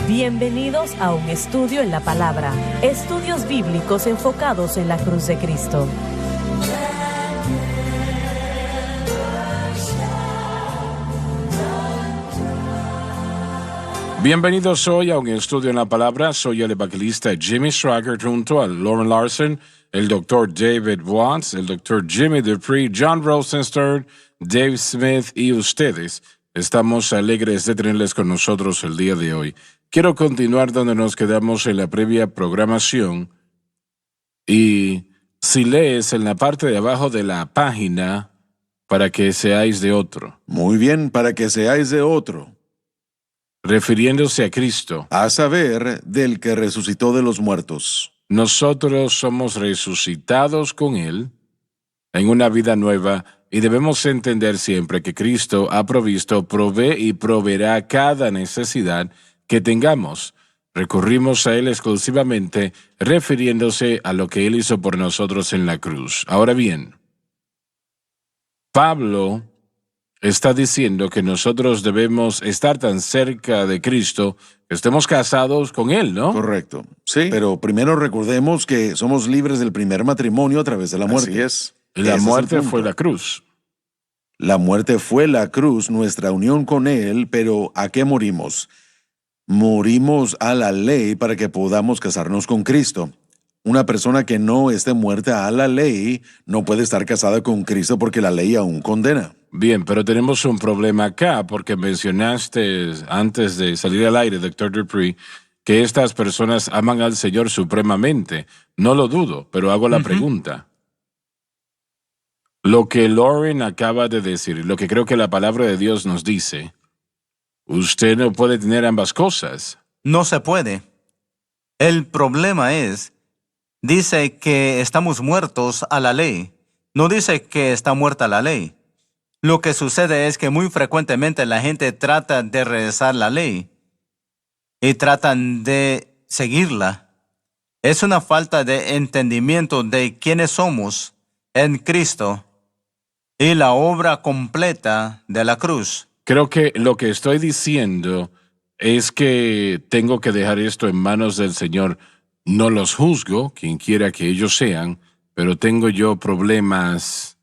Bienvenidos a un estudio en la palabra. Estudios bíblicos enfocados en la cruz de Cristo. Bienvenidos hoy a un estudio en la palabra. Soy el evangelista Jimmy Swaggart junto a Lauren Larson, el Dr. David Watts, el Dr. Jimmy Dupree, John Rosenstern, Dave Smith y ustedes. Estamos alegres de tenerles con nosotros el día de hoy. Quiero continuar donde nos quedamos en la previa programación y si lees en la parte de abajo de la página, para que seáis de otro. Muy bien, para que seáis de otro. Refiriéndose a Cristo. A saber, del que resucitó de los muertos. Nosotros somos resucitados con Él en una vida nueva y debemos entender siempre que Cristo ha provisto, provee y proveerá cada necesidad que tengamos. Recurrimos a Él exclusivamente refiriéndose a lo que Él hizo por nosotros en la cruz. Ahora bien, Pablo está diciendo que nosotros debemos estar tan cerca de Cristo que estemos casados con Él, ¿no? Correcto. Sí. Pero primero recordemos que somos libres del primer matrimonio a través de la muerte. Así es. Y la muerte fue la cruz. La muerte fue la cruz, nuestra unión con Él, pero ¿a qué morimos? Morimos a la ley para que podamos casarnos con Cristo. Una persona que no esté muerta a la ley no puede estar casada con Cristo porque la ley aún condena. Bien, pero tenemos un problema acá porque mencionaste antes de salir al aire, Dr. Dupree, que estas personas aman al Señor supremamente. No lo dudo, pero hago la pregunta. Lo que Lauren acaba de decir, lo que creo que la palabra de Dios nos dice, usted no puede tener ambas cosas. No se puede. El problema es, dice que estamos muertos a la ley. No dice que está muerta la ley. Lo que sucede es que muy frecuentemente la gente trata de regresar la ley y tratan de seguirla. Es una falta de entendimiento de quiénes somos en Cristo y la obra completa de la cruz. Creo que lo que estoy diciendo es que tengo que dejar esto en manos del Señor. No los juzgo, quien quiera que ellos sean, pero tengo yo problemas,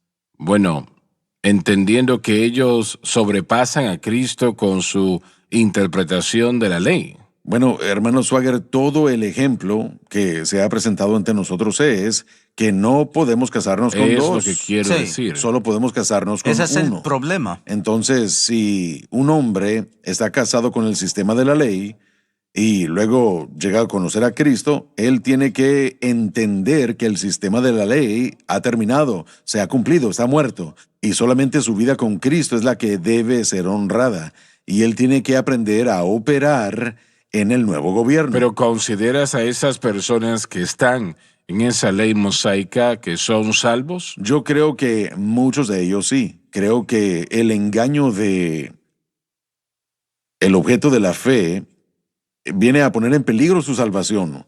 entendiendo que ellos sobrepasan a Cristo con su interpretación de la ley. Bueno, hermano Swagger, todo el ejemplo que se ha presentado ante nosotros es que no podemos casarnos con dos. Es lo que quiero decir. Solo podemos casarnos con uno. Ese es el problema. Entonces, si un hombre está casado con el sistema de la ley y luego llega a conocer a Cristo, él tiene que entender que el sistema de la ley ha terminado, se ha cumplido, está muerto, y solamente su vida con Cristo es la que debe ser honrada. Y él tiene que aprender a operar en el nuevo gobierno. Pero ¿consideras a esas personas que están en esa ley mosaica que son salvos? Yo creo que muchos de ellos sí. Creo que el engaño de el objeto de la fe viene a poner en peligro su salvación.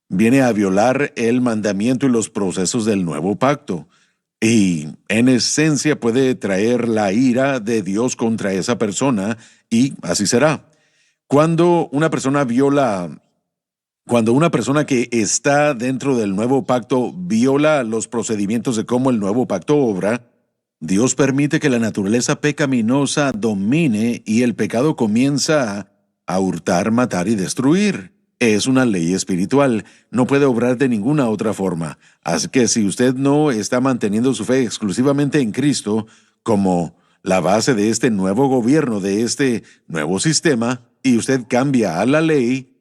Viene a violar el mandamiento y los procesos del nuevo pacto. Y en esencia puede traer la ira de Dios contra esa persona y así será. Cuando una persona que está dentro del nuevo pacto viola los procedimientos de cómo el nuevo pacto obra, Dios permite que la naturaleza pecaminosa domine y el pecado comienza a hurtar, matar y destruir. Es una ley espiritual, no puede obrar de ninguna otra forma. Así que si usted no está manteniendo su fe exclusivamente en Cristo como la base de este nuevo gobierno, de este nuevo sistema, y usted cambia a la ley,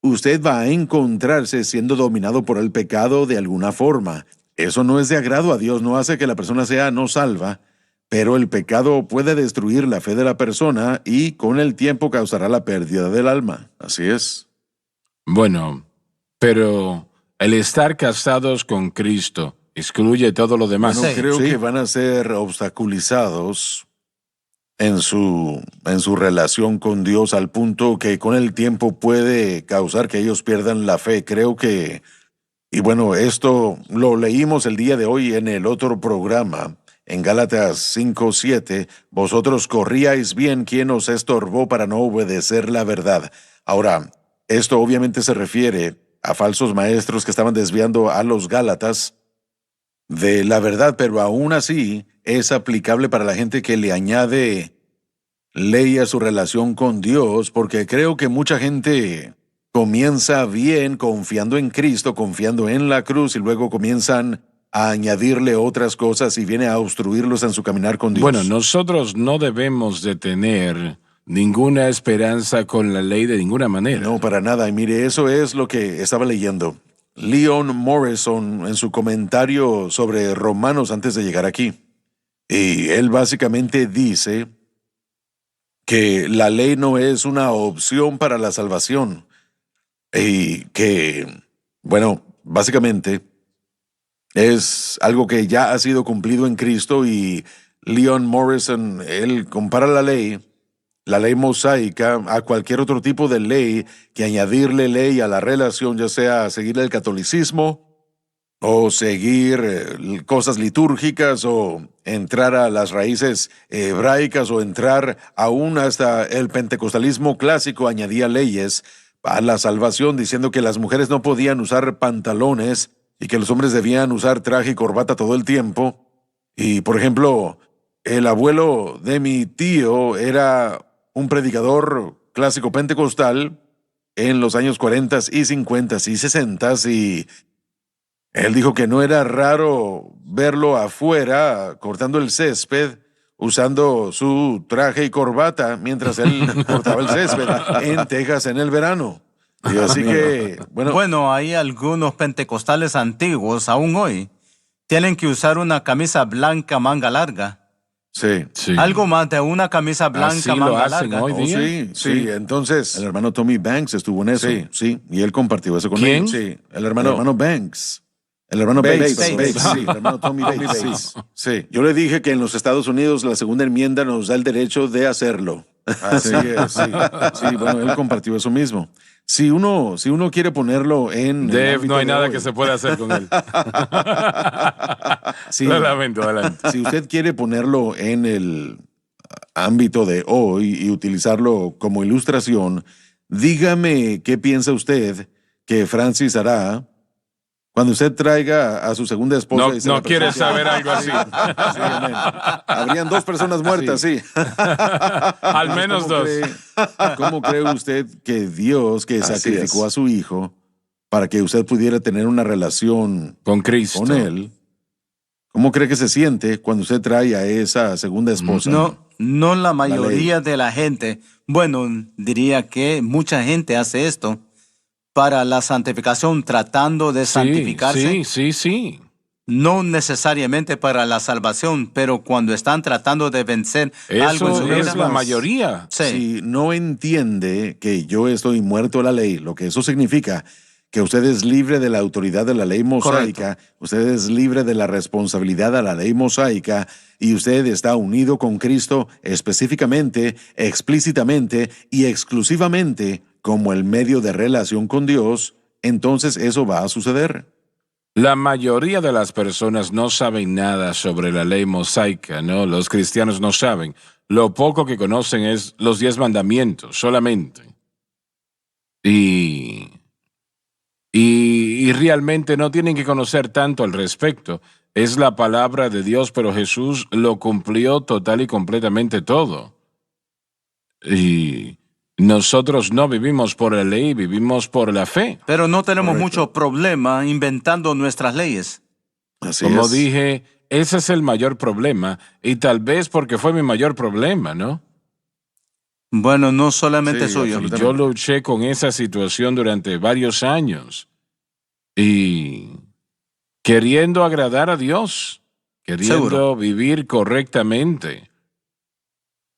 usted va a encontrarse siendo dominado por el pecado de alguna forma. Eso no es de agrado a Dios, no hace que la persona sea no salva, pero el pecado puede destruir la fe de la persona y con el tiempo causará la pérdida del alma. Así es. Bueno, pero el estar casados con Cristo excluye todo lo demás. Bueno, creo que van a ser obstaculizados en su relación con Dios al punto que con el tiempo puede causar que ellos pierdan la fe. Creo que, y bueno, esto lo leímos el día de hoy en el otro programa, en Gálatas 5:7, vosotros corríais bien, ¿quién os estorbó para no obedecer la verdad? Ahora, Esto obviamente se refiere a falsos maestros que estaban desviando a los Gálatas de la verdad, pero aún así es aplicable para la gente que le añade ley a su relación con Dios, porque creo que mucha gente comienza bien confiando en Cristo, confiando en la cruz, y luego comienzan a añadirle otras cosas y viene a obstruirlos en su caminar con Dios. Bueno, nosotros no debemos de tener ninguna esperanza con la ley de ninguna manera. No, para nada. Y mire, eso es lo que estaba leyendo. Leon Morrison en su comentario sobre Romanos antes de llegar aquí. Y él básicamente dice que la ley no es una opción para la salvación. Y que, bueno, básicamente es algo que ya ha sido cumplido en Cristo. Y Leon Morrison, él compara la ley mosaica, a cualquier otro tipo de ley, que añadirle ley a la relación, ya sea seguir el catolicismo o seguir cosas litúrgicas o entrar a las raíces hebraicas o entrar aún hasta el pentecostalismo clásico, añadía leyes a la salvación diciendo que las mujeres no podían usar pantalones y que los hombres debían usar traje y corbata todo el tiempo. Y, por ejemplo, el abuelo de mi tío era un predicador clásico pentecostal en los años 40 y 50 y 60 y él dijo que no era raro verlo afuera cortando el césped usando su traje y corbata mientras él cortaba el césped en Texas en el verano. Y así que, Bueno, hay algunos pentecostales antiguos, aún hoy, tienen que usar una camisa blanca manga larga. Sí. Algo más de una camisa blanca Así lo manga hacen larga. hoy día. Sí. Entonces, el hermano Tommy Banks estuvo en eso. Sí. Y él compartió eso con ¿Quién? ellos. Sí. El hermano Banks. El hermano Bates. Bates. Sí, el hermano Tommy Bates. Sí. Yo le dije que en los Estados Unidos la segunda enmienda nos da el derecho de hacerlo. Así es, sí. Sí, bueno, él compartió eso mismo. Si uno quiere ponerlo en... Dave, no hay nada que se pueda hacer con él. Sí. Lo lamento, adelante. Si usted quiere ponerlo en el ámbito de hoy y utilizarlo como ilustración, dígame qué piensa usted que Francis hará cuando usted traiga a su segunda esposa. No quieres saber algo así. Sí, amén. Habrían 2 personas muertas, sí. Al menos 2. ¿Cómo cree usted que Dios, que Así sacrificó es. a su hijo para que usted pudiera tener una relación Con Cristo. con él, cómo cree que se siente cuando usted trae a esa segunda esposa? No la mayoría de la gente. Bueno, diría que mucha gente hace esto para la santificación, tratando de santificarse. Sí. No necesariamente para la salvación, pero cuando están tratando de vencer algo en su Eso vida. es la mayoría. Sí. Si no entiende que yo estoy muerto a la ley, lo que eso significa que usted es libre de la autoridad de la ley mosaica, usted es libre de la responsabilidad de la ley mosaica y usted está unido con Cristo específicamente, explícitamente y exclusivamente como el medio de relación con Dios, entonces eso va a suceder. La mayoría de las personas no saben nada sobre la ley mosaica, ¿no? Los cristianos no saben. Lo poco que conocen es los 10 mandamientos, solamente. Y realmente no tienen que conocer tanto al respecto. Es la palabra de Dios, pero Jesús lo cumplió total y completamente todo. Y nosotros no vivimos por la ley, vivimos por la fe. Pero no tenemos Correcto. mucho problema inventando nuestras leyes. Así Como es. dije, ese es el mayor problema, y tal vez porque fue mi mayor problema, ¿no? Bueno, no solamente Sí, suyo. absolutamente. Yo luché con esa situación durante varios años y queriendo agradar a Dios, queriendo Seguro. vivir correctamente.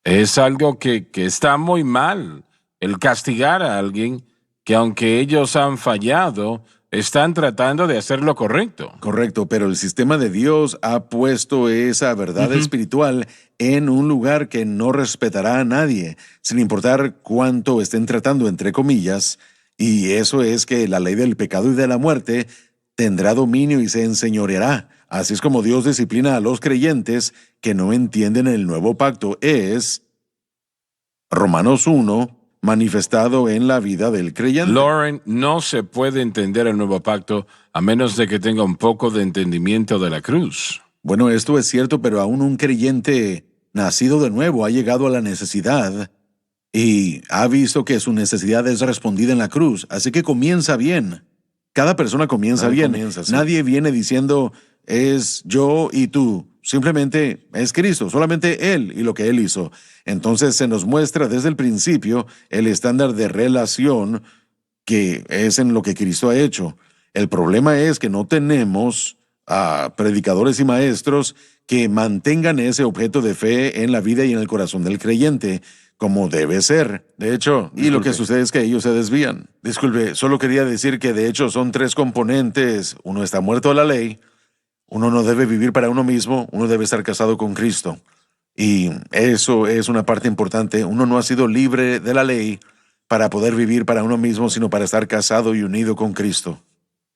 Es algo que está muy mal, el castigar a alguien que aunque ellos han fallado, están tratando de hacer lo correcto. Correcto, pero el sistema de Dios ha puesto esa verdad espiritual en un lugar que no respetará a nadie, sin importar cuánto estén tratando, entre comillas, y eso es que la ley del pecado y de la muerte tendrá dominio y se enseñoreará. Así es como Dios disciplina a los creyentes que no entienden el nuevo pacto. Es Romanos 1, manifestado en la vida del creyente. Lauren, no se puede entender el nuevo pacto a menos de que tenga un poco de entendimiento de la cruz. Bueno, esto es cierto, pero aún un creyente nacido de nuevo ha llegado a la necesidad y ha visto que su necesidad es respondida en la cruz, así que comienza bien. Cada persona comienza bien. Nadie viene diciendo, es yo y tú. Simplemente es Cristo, solamente Él y lo que Él hizo. Entonces se nos muestra desde el principio el estándar de relación que es en lo que Cristo ha hecho. El problema es que no tenemos a predicadores y maestros que mantengan ese objeto de fe en la vida y en el corazón del creyente, como debe ser. De hecho, y lo que sucede es que ellos se desvían. Disculpe, solo quería decir que de hecho son tres componentes. Uno está muerto a la ley, uno no debe vivir para uno mismo, uno debe estar casado con Cristo. Y eso es una parte importante. Uno no ha sido libre de la ley para poder vivir para uno mismo, sino para estar casado y unido con Cristo.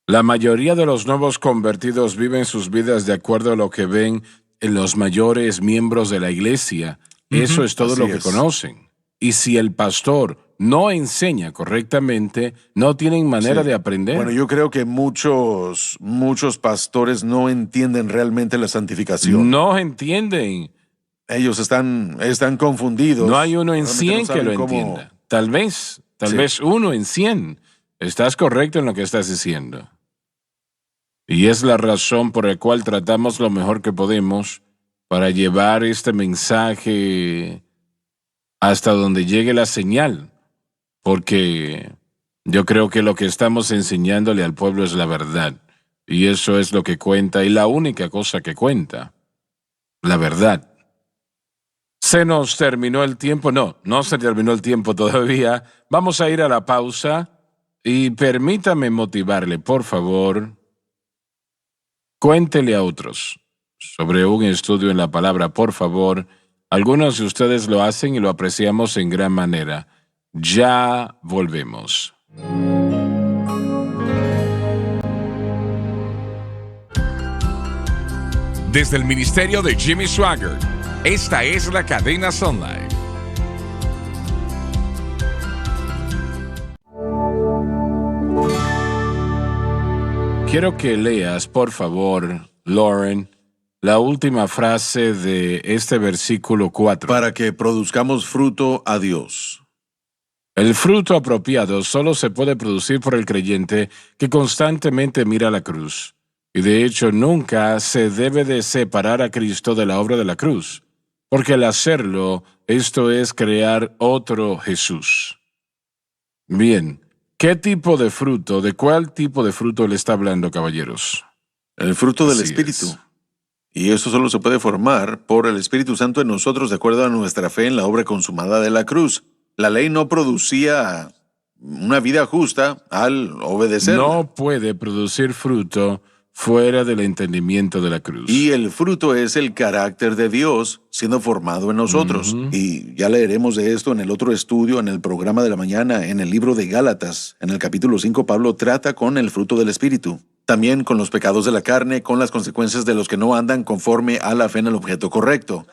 La mayoría de los nuevos convertidos viven sus vidas de acuerdo a lo que ven en los mayores miembros de la iglesia. Eso es todo así lo que es. conocen. Y si el pastor no enseña correctamente, no tienen manera Sí. de aprender. Bueno, yo creo que muchos pastores no entienden realmente la santificación. No entienden. Ellos están confundidos. No hay uno en Realmente 100 no que saben lo cómo- entienda. Tal vez Sí. uno en 100. Estás correcto en lo que estás diciendo. Y es la razón por la cual tratamos lo mejor que podemos para llevar este mensaje hasta donde llegue la señal. Porque yo creo que lo que estamos enseñándole al pueblo es la verdad. Y eso es lo que cuenta y la única cosa que cuenta. La verdad. ¿Se nos terminó el tiempo? No se terminó el tiempo todavía. Vamos a ir a la pausa y permítame motivarle, por favor. Cuéntele a otros sobre un estudio en la palabra, por favor. Algunos de ustedes lo hacen y lo apreciamos en gran manera. Ya volvemos. Desde el ministerio de Jimmy Swaggart, esta es la cadena Sunlight. Quiero que leas, por favor, Lauren, la última frase de este versículo 4. Para que produzcamos fruto a Dios. El fruto apropiado solo se puede producir por el creyente que constantemente mira la cruz. Y de hecho nunca se debe de separar a Cristo de la obra de la cruz, porque al hacerlo, esto es crear otro Jesús. Bien, ¿qué tipo de fruto, de cuál tipo de fruto le está hablando, caballeros? El fruto del Así Espíritu. es. Y eso solo se puede formar por el Espíritu Santo en nosotros de acuerdo a nuestra fe en la obra consumada de la cruz. La ley no producía una vida justa al obedecerla. No puede producir fruto fuera del entendimiento de la cruz. Y el fruto es el carácter de Dios siendo formado en nosotros. Y ya leeremos de esto en el otro estudio, en el programa de la mañana, en el libro de Gálatas. En el capítulo 5, Pablo trata con el fruto del Espíritu. También con los pecados de la carne, con las consecuencias de los que no andan conforme a la fe en el objeto correcto.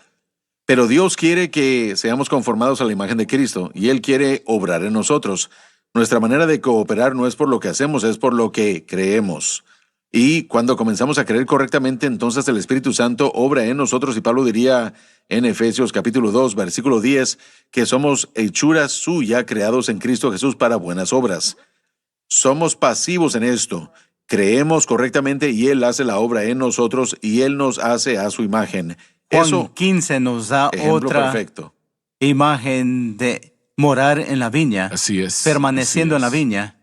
Pero Dios quiere que seamos conformados a la imagen de Cristo, y Él quiere obrar en nosotros. Nuestra manera de cooperar no es por lo que hacemos, es por lo que creemos. Y cuando comenzamos a creer correctamente, entonces el Espíritu Santo obra en nosotros, y Pablo diría en Efesios capítulo 2, versículo 10, que somos hechura suya, creados en Cristo Jesús para buenas obras. Somos pasivos en esto. Creemos correctamente y Él hace la obra en nosotros y Él nos hace a su imagen. Juan Eso, 15 nos da ejemplo otra perfecto. imagen de morar en la viña, Así es. permaneciendo así en la es. viña.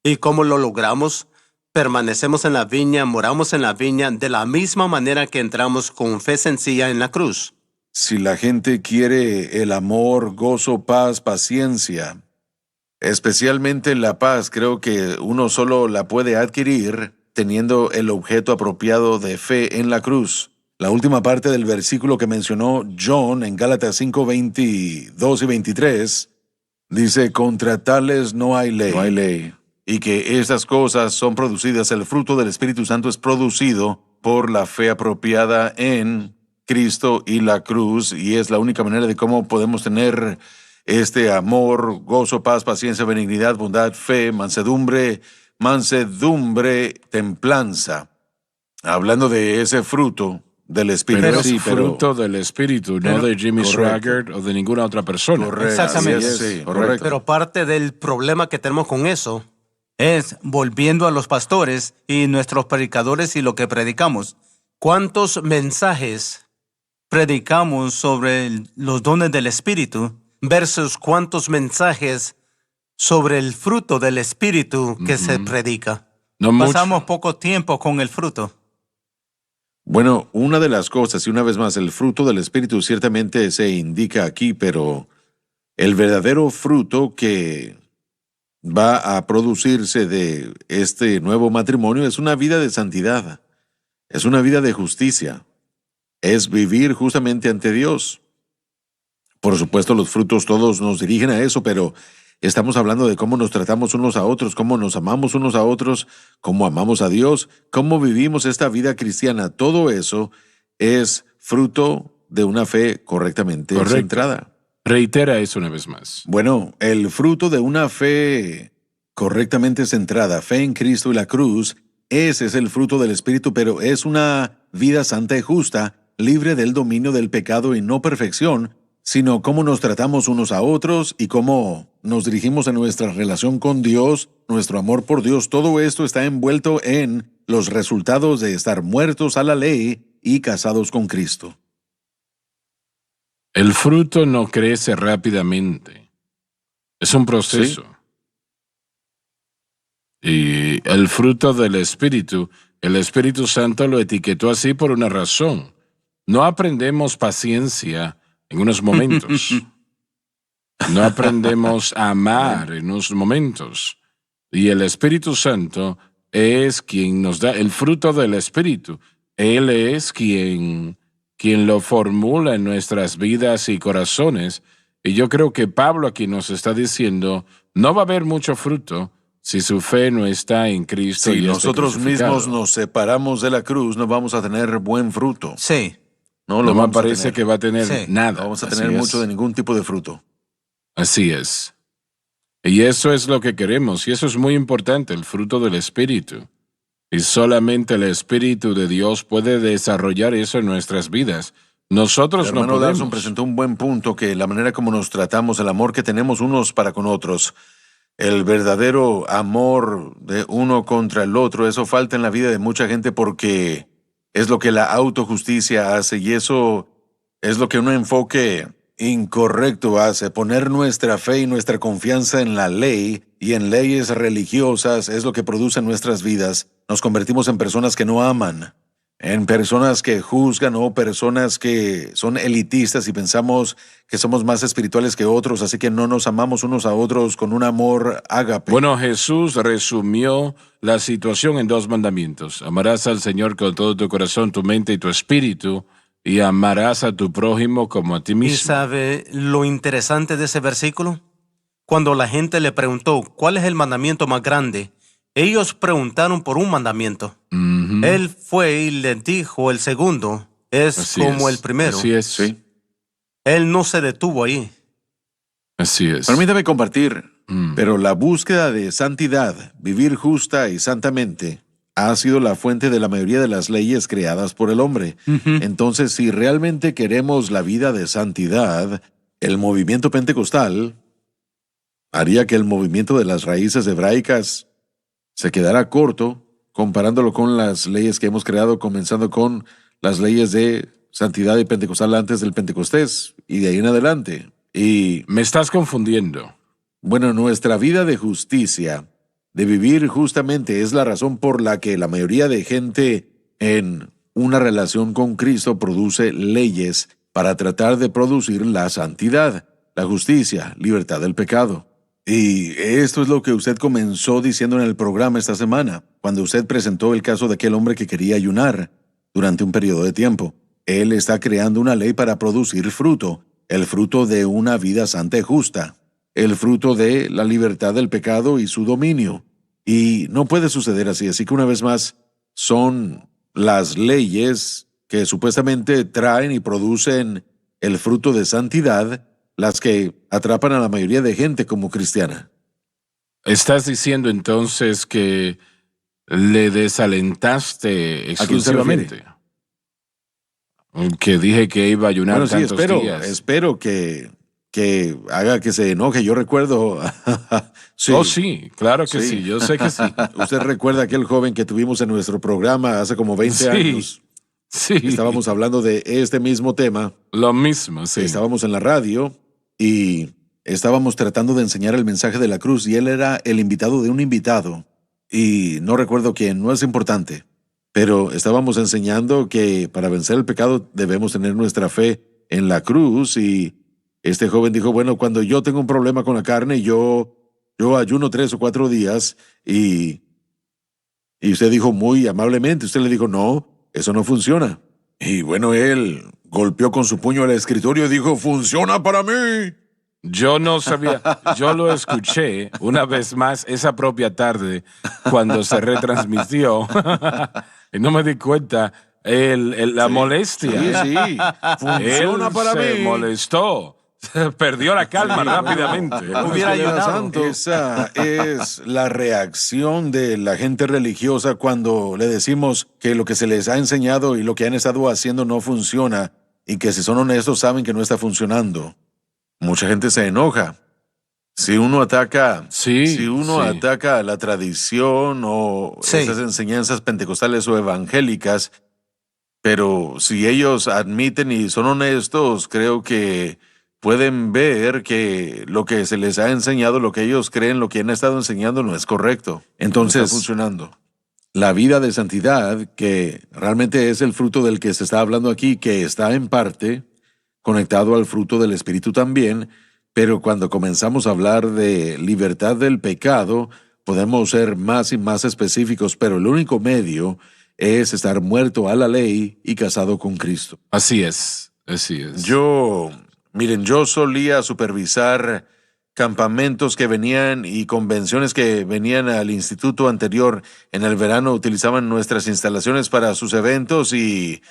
¿Y cómo lo logramos? Permanecemos en la viña, moramos en la viña de la misma manera que entramos con fe sencilla en la cruz. Si la gente quiere el amor, gozo, paz, paciencia, especialmente la paz, creo que uno solo la puede adquirir teniendo el objeto apropiado de fe en la cruz. La última parte del versículo que mencionó John en Gálatas 5, 22 y 23 dice, contra tales no hay ley. No hay ley. Y que estas cosas son producidas, el fruto del Espíritu Santo es producido por la fe apropiada en Cristo y la cruz, y es la única manera de cómo podemos tener amor, gozo, paz, paciencia, benignidad, bondad, fe, mansedumbre, templanza. Hablando de ese fruto del Espíritu. Pero es Sí, fruto del Espíritu, no de Jimmy correcto. Swaggart o de ninguna otra persona. Correcto. Exactamente. Así es, Sí, correcto. Pero parte del problema que tenemos con eso Es volviendo a los pastores y nuestros predicadores y lo que predicamos. ¿cuántos mensajes Predicamos sobre los dones del Espíritu versus cuántos mensajes sobre el fruto del Espíritu que se predica? No mucho. Pasamos poco tiempo con el fruto. Bueno, una de las cosas, y una vez más, el fruto del Espíritu ciertamente se indica aquí, pero el verdadero fruto que va a producirse de este nuevo matrimonio es una vida de santidad, es una vida de justicia, es vivir justamente ante Dios. Por supuesto, los frutos todos nos dirigen a eso, pero estamos hablando de cómo nos tratamos unos a otros, cómo nos amamos unos a otros, cómo amamos a Dios, cómo vivimos esta vida cristiana. Todo eso es fruto de una fe correctamente Correcto. centrada. Reitera eso una vez más. Bueno, el fruto de una fe correctamente centrada, fe en Cristo y la cruz, ese es el fruto del Espíritu, pero es una vida santa y justa, libre del dominio del pecado y no perfección, sino cómo nos tratamos unos a otros y cómo nos dirigimos en nuestra relación con Dios, nuestro amor por Dios. Todo esto está envuelto en los resultados de estar muertos a la ley y casados con Cristo. El fruto no crece rápidamente. Es un proceso. Y el fruto del Espíritu, el Espíritu Santo lo etiquetó así por una razón. No aprendemos paciencia en unos momentos. No aprendemos a amar en unos momentos. Y el Espíritu Santo es quien nos da el fruto del Espíritu. Él es quien lo formula en nuestras vidas y corazones. Y yo creo que Pablo aquí nos está diciendo, no va a haber mucho fruto si su fe no está en Cristo. Si y está nosotros crucificado. mismos nos separamos de la cruz, no vamos a tener buen fruto. Sí, No No me vamos a parece tener. que va a tener Sí, nada. No vamos a Así tener es. mucho de ningún tipo de fruto. Así es. Y eso es lo que queremos, y eso es muy importante, el fruto del Espíritu. Y solamente el Espíritu de Dios puede desarrollar eso en nuestras vidas. Nosotros El no hermano Larson podemos. presentó un buen punto, que la manera como nos tratamos, el amor que tenemos unos para con otros, el verdadero amor de uno contra el otro, eso falta en la vida de mucha gente porque es lo que la autojusticia hace y eso es lo que un enfoque incorrecto hace. Poner nuestra fe y nuestra confianza en la ley y en leyes religiosas es lo que produce en nuestras vidas. Nos convertimos en personas que no aman, en personas que juzgan o personas que son elitistas y pensamos que somos más espirituales que otros, así que no nos amamos unos a otros con un amor ágape. Bueno, Jesús resumió la situación en 2 mandamientos. Amarás al Señor con todo tu corazón, tu mente y tu espíritu, y amarás a tu prójimo como a ti ¿Y mismo. sabe lo interesante de ese versículo? Cuando la gente le preguntó, ¿cuál es el mandamiento más grande? Ellos preguntaron por un mandamiento. Ujú. Él fue y les dijo el segundo, es Así como es. el primero. Así es. Sí. Él no se detuvo ahí. Así es. Permítame compartir, Mm. pero la búsqueda de santidad, vivir justa y santamente, ha sido la fuente de la mayoría de las leyes creadas por el hombre. Entonces, si realmente queremos la vida de santidad, el movimiento pentecostal haría que el movimiento de las raíces hebraicas se quedara corto comparándolo con las leyes que hemos creado, comenzando con las leyes de santidad y pentecostal antes del Pentecostés y de ahí en adelante. Y Me estás confundiendo. bueno, nuestra vida de justicia, de vivir justamente, es la razón por la que la mayoría de gente en una relación con Cristo produce leyes para tratar de producir la santidad, la justicia, libertad del pecado. Y esto es lo que usted comenzó diciendo en el programa esta semana, cuando usted presentó el caso de aquel hombre que quería ayunar durante un periodo de tiempo. Él está creando una ley para producir fruto, el fruto de una vida santa y justa, el fruto de la libertad del pecado y su dominio. Y no puede suceder así, así que una vez más son las leyes que supuestamente traen y producen el fruto de santidad, las que atrapan a la mayoría de gente como cristiana. ¿Estás diciendo entonces que le desalentaste ¿A quién se exclusivamente? Que dije que iba a ayunar Bueno, sí, tantos días. espero que haga que se enoje. Yo recuerdo... sí, Oh, sí, claro que sí, yo sé que sí. Usted recuerda aquel joven que tuvimos en nuestro programa hace como 20 Sí. años. Sí, Estábamos hablando de este mismo tema. lo mismo, sí. Estábamos en la radio y estábamos tratando de enseñar el mensaje de la cruz y él era el invitado de un invitado. Y no recuerdo quién, no es importante. Pero estábamos enseñando que para vencer el pecado debemos tener nuestra fe en la cruz y este joven dijo, bueno, cuando yo tengo un problema con la carne, yo ayuno 3 o 4 días y usted dijo muy amablemente, usted le dijo, no, eso no funciona. Y bueno, él golpeó con su puño el escritorio y dijo, funciona para mí. Yo no sabía, yo lo escuché una vez más esa propia tarde cuando se retransmitió y no me di cuenta la molestia. Sí, sí, funciona Él para se mí. molestó, perdió la calma rápidamente. Hubiera ayunado. Esa es la reacción de la gente religiosa cuando le decimos que lo que se les ha enseñado y lo que han estado haciendo no funciona y que si son honestos saben que no está funcionando. Mucha gente se enoja. Si uno ataca, Sí, ataca la tradición o Sí. esas enseñanzas pentecostales o evangélicas, pero si ellos admiten y son honestos, creo que pueden ver que lo que se les ha enseñado, lo que ellos creen, lo que han estado enseñando no es correcto. Entonces, no está funcionando. La vida de santidad, que realmente es el fruto del que se está hablando aquí, que está en parte conectado al fruto del Espíritu también, pero cuando comenzamos a hablar de libertad del pecado, podemos ser más y más específicos, pero el único medio es estar muerto a la ley y casado con Cristo. Así es, así es. Yo solía supervisar campamentos que venían y convenciones que venían al instituto anterior. En el verano utilizaban nuestras instalaciones para sus eventos y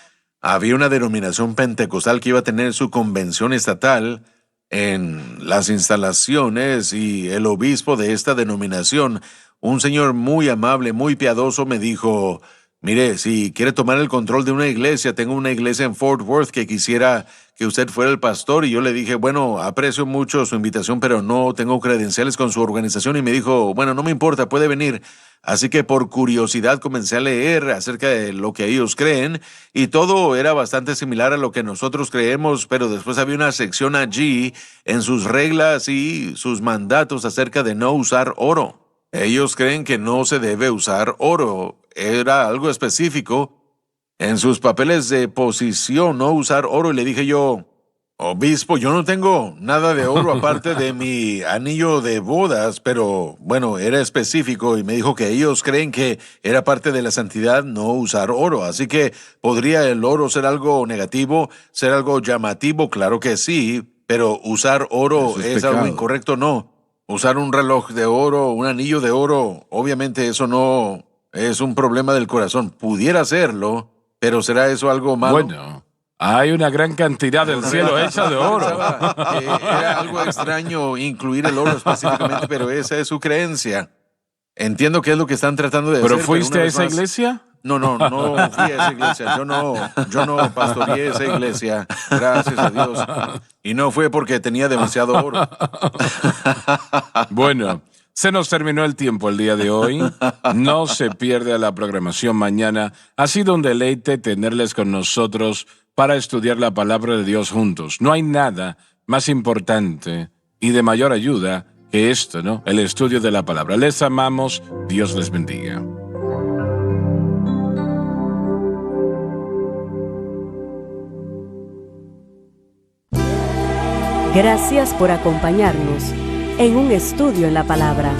había una denominación pentecostal que iba a tener su convención estatal en las instalaciones y el obispo de esta denominación, un señor muy amable, muy piadoso, me dijo, mire, si quiere tomar el control de una iglesia, tengo una iglesia en Fort Worth que quisiera que usted fuera el pastor. Y yo le dije, bueno, aprecio mucho su invitación, pero no tengo credenciales con su organización. Y me dijo, bueno, no me importa, puede venir. Así que por curiosidad comencé a leer acerca de lo que ellos creen y todo era bastante similar a lo que nosotros creemos, pero después había una sección allí en sus reglas y sus mandatos acerca de no usar oro. Ellos creen que no se debe usar oro. Era algo específico en sus papeles de posición, no usar oro. Y le dije yo, obispo, yo no tengo nada de oro aparte de mi anillo de bodas, pero bueno, era específico y me dijo que ellos creen que era parte de la santidad no usar oro. Así que ¿podría el oro ser algo negativo, ser algo llamativo? Claro que sí, pero usar oro Eso es algo pecado. incorrecto, no. Usar un reloj de oro, un anillo de oro, obviamente eso no es un problema del corazón. Pudiera serlo, pero ¿será eso algo malo? Bueno, hay una gran cantidad del cielo hecha de oro. Pensaba que era algo extraño incluir el oro específicamente, pero esa es su creencia. Entiendo qué es lo que están tratando de ¿Pero hacer. fuiste una a vez esa más, iglesia? No fui a esa iglesia. Yo no pastoreé esa iglesia, gracias a Dios. Y no fue porque tenía demasiado oro. Bueno, se nos terminó el tiempo el día de hoy. No se pierda la programación mañana. Ha sido un deleite tenerles con nosotros para estudiar la palabra de Dios juntos. No hay nada más importante y de mayor ayuda que esto, ¿no? El estudio de la palabra. Les amamos. Dios les bendiga. Gracias por acompañarnos en un estudio en la palabra.